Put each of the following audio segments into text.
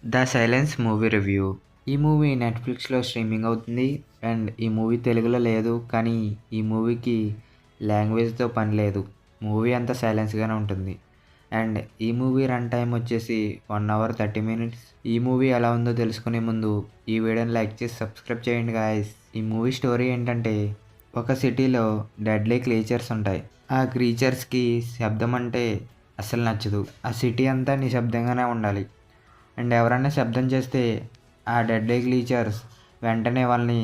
The silence movie review. ఈ movie నెట్‌ఫ్లిక్స్‌లో streaming అవుతుంది. అండ్ ఈ మూవీ తెలుగులో లేదు. కానీ ఈ మూవీకి లాంగ్వేజ్‌తో పని లేదు. మూవీ అంతా సైలెన్స్‌గానే ఉంటుంది. అండ్ ఈ మూవీ రన్ టైమ్ వచ్చేసి 1 అవర్ 30 మినిట్స్. ఈ మూవీ ఎలా ఉందో తెలుసుకునే ముందు ఈ వీడియోని లైక్ చేసి సబ్స్క్రైబ్ చేయండి గాయ్స్. ఈ మూవీ స్టోరీ ఏంటంటే, ఒక సిటీలో డెడ్లీ క్రీచర్స్ ఉంటాయి. ఆ క్రీచర్స్‌కి శబ్దం అంటే అస్సలు నచ్చదు. ఆ సిటీ అంతా నిశ్శబ్దంగానే ఉండాలి. అండ్ ఎవరైనా శబ్దం చేస్తే ఆ డెడ్లీ క్రీచర్స్ వెంటనే వాళ్ళని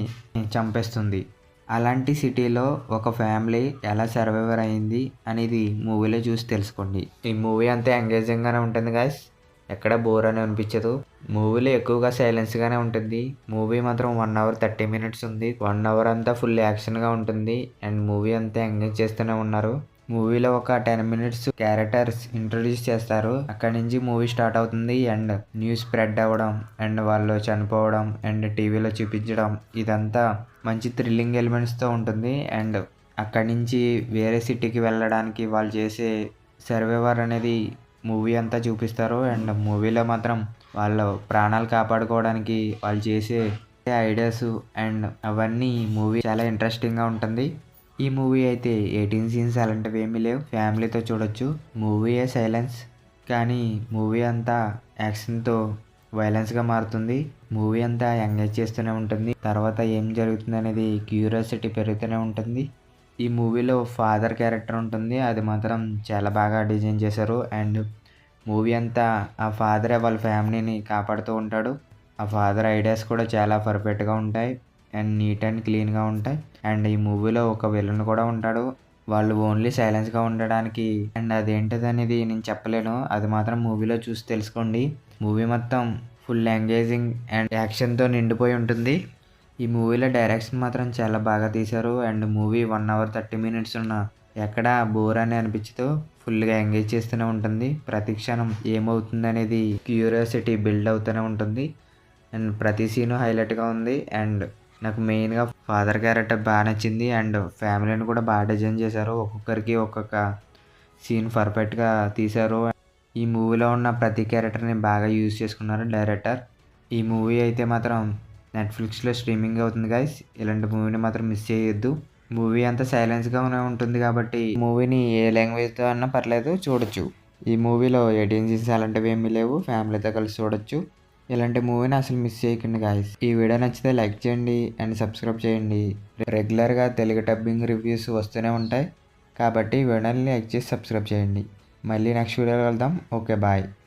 చంపేస్తుంది. అలాంటి సిటీలో ఒక ఫ్యామిలీ ఎలా సర్వైవర్ అయింది అనేది మూవీలో చూసి తెలుసుకోండి. ఈ మూవీ అంతా ఎంగేజింగ్గానే ఉంటుంది గాయ్స్. ఎక్కడ బోర్ అని అనిపించదు. మూవీలో ఎక్కువగా సైలెన్స్గానే ఉంటుంది. మూవీ మాత్రం 1 అవర్ 30 మినిట్స్ ఉంది. 1 అవర్ అంతా ఫుల్ యాక్షన్గా ఉంటుంది. అండ్ మూవీ అంతా ఎంగేజ్ చేస్తూనే ఉన్నారు. మూవీలో ఒక 10 మినిట్స్ క్యారెక్టర్స్ ఇంట్రొడ్యూస్ చేస్తారు. అక్కడి నుంచి మూవీ స్టార్ట్ అవుతుంది. అండ్ న్యూస్ స్ప్రెడ్ అవ్వడం, అండ్ వాళ్ళు చనిపోవడం, అండ్ టీవీలో చూపించడం, ఇదంతా మంచి థ్రిల్లింగ్ ఎలిమెంట్స్తో ఉంటుంది. అండ్ అక్కడి నుంచి వేరే సిటీకి వెళ్ళడానికి వాళ్ళు చేసే సర్వైవర్ అనేది మూవీ అంతా చూపిస్తారు. అండ్ మూవీలో మాత్రం వాళ్ళ ప్రాణాలు కాపాడుకోవడానికి వాళ్ళు చేసే ఐడియాస్ అండ్ అవన్నీ మూవీ చాలా ఇంట్రెస్టింగ్గా ఉంటుంది. ఈ మూవీ అయితే 18 సీన్స్ అలాంటివి ఏమీ లేవు. ఫ్యామిలీతో చూడొచ్చు. మూవీయే సైలెన్స్, కానీ మూవీ అంతా యాక్షన్తో వైలెన్స్గా మారుతుంది. మూవీ అంతా ఎంగేజ్ చేస్తూనే ఉంటుంది. తర్వాత ఏం జరుగుతుంది అనేది క్యూరియాసిటీ పెరుగుతూనే ఉంటుంది. ఈ మూవీలో ఫాదర్ క్యారెక్టర్ ఉంటుంది. అది మాత్రం చాలా బాగా డిజైన్ చేశారు. అండ్ మూవీ అంతా ఆ ఫాదరే వాళ్ళ ఫ్యామిలీని కాపాడుతూ ఉంటాడు. ఆ ఫాదర్ ఐడియాస్ కూడా చాలా పర్ఫెక్ట్గా ఉంటాయి. అండ్ నీట్ అండ్ క్లీన్గా ఉంటాయి. అండ్ ఈ మూవీలో ఒక విలన్ కూడా ఉంటాడు. వాళ్ళు ఓన్లీ సైలెన్స్గా ఉండడానికి. అండ్ అదేంటిది అనేది నేను చెప్పలేను. అది మాత్రం మూవీలో చూసి తెలుసుకోండి. మూవీ మొత్తం ఫుల్ ఎంగేజింగ్ అండ్ యాక్షన్తో నిండిపోయి ఉంటుంది. ఈ మూవీలో డైరెక్షన్ మాత్రం చాలా బాగా తీశారు. అండ్ మూవీ 1 అవర్ 30 మినిట్స్ ఉన్న ఎక్కడ బోర్ అని అనిపించదు. ఫుల్గా ఎంగేజ్ చేస్తూనే ఉంటుంది. ప్రతి క్షణం ఏమవుతుంది అనేది క్యూరియాసిటీ బిల్డ్ అవుతూనే ఉంటుంది. అండ్ ప్రతి సీను హైలైట్గా ఉంది. అండ్ నాకు మెయిన్గా ఫాదర్ క్యారెక్టర్ బాగా నచ్చింది. అండ్ ఫ్యామిలీని కూడా బాగా డిజైన్ చేశారు. ఒక్కొక్కరికి ఒక్కొక్క సీన్ పర్ఫెక్ట్గా తీశారు. ఈ మూవీలో ఉన్న ప్రతి క్యారెక్టర్ని బాగా యూజ్ చేసుకున్నారు డైరెక్టర్. ఈ మూవీ అయితే మాత్రం నెట్‌ఫ్లిక్స్‌లో స్ట్రీమింగ్ అవుతుంది గైస్. ఇలాంటి మూవీని మాత్రం మిస్ చేయొద్దు. మూవీ అంతా సైలెన్స్గానే ఉంటుంది కాబట్టి మూవీని ఏ లాంగ్వేజ్తో అన్నా పర్లేదు చూడొచ్చు. ఈ మూవీలో 18 సీన్స్ అలాంటివి ఏమీ లేవు. ఫ్యామిలీతో కలిసి చూడొచ్చు. ఇలాంటి మూవీని అసలు మిస్ చేయకండి గాయ్స్. ఈ వీడియో నచ్చితే లైక్ చేయండి అండ్ సబ్స్క్రైబ్ చేయండి. రెగ్యులర్గా తెలుగు డబ్బింగ్ రివ్యూస్ వస్తూనే ఉంటాయి కాబట్టి వీడియోని లైక్ చేసి సబ్స్క్రైబ్ చేయండి. మళ్ళీ నెక్స్ట్ వీడియోలో వెళ్దాం. Okay bye.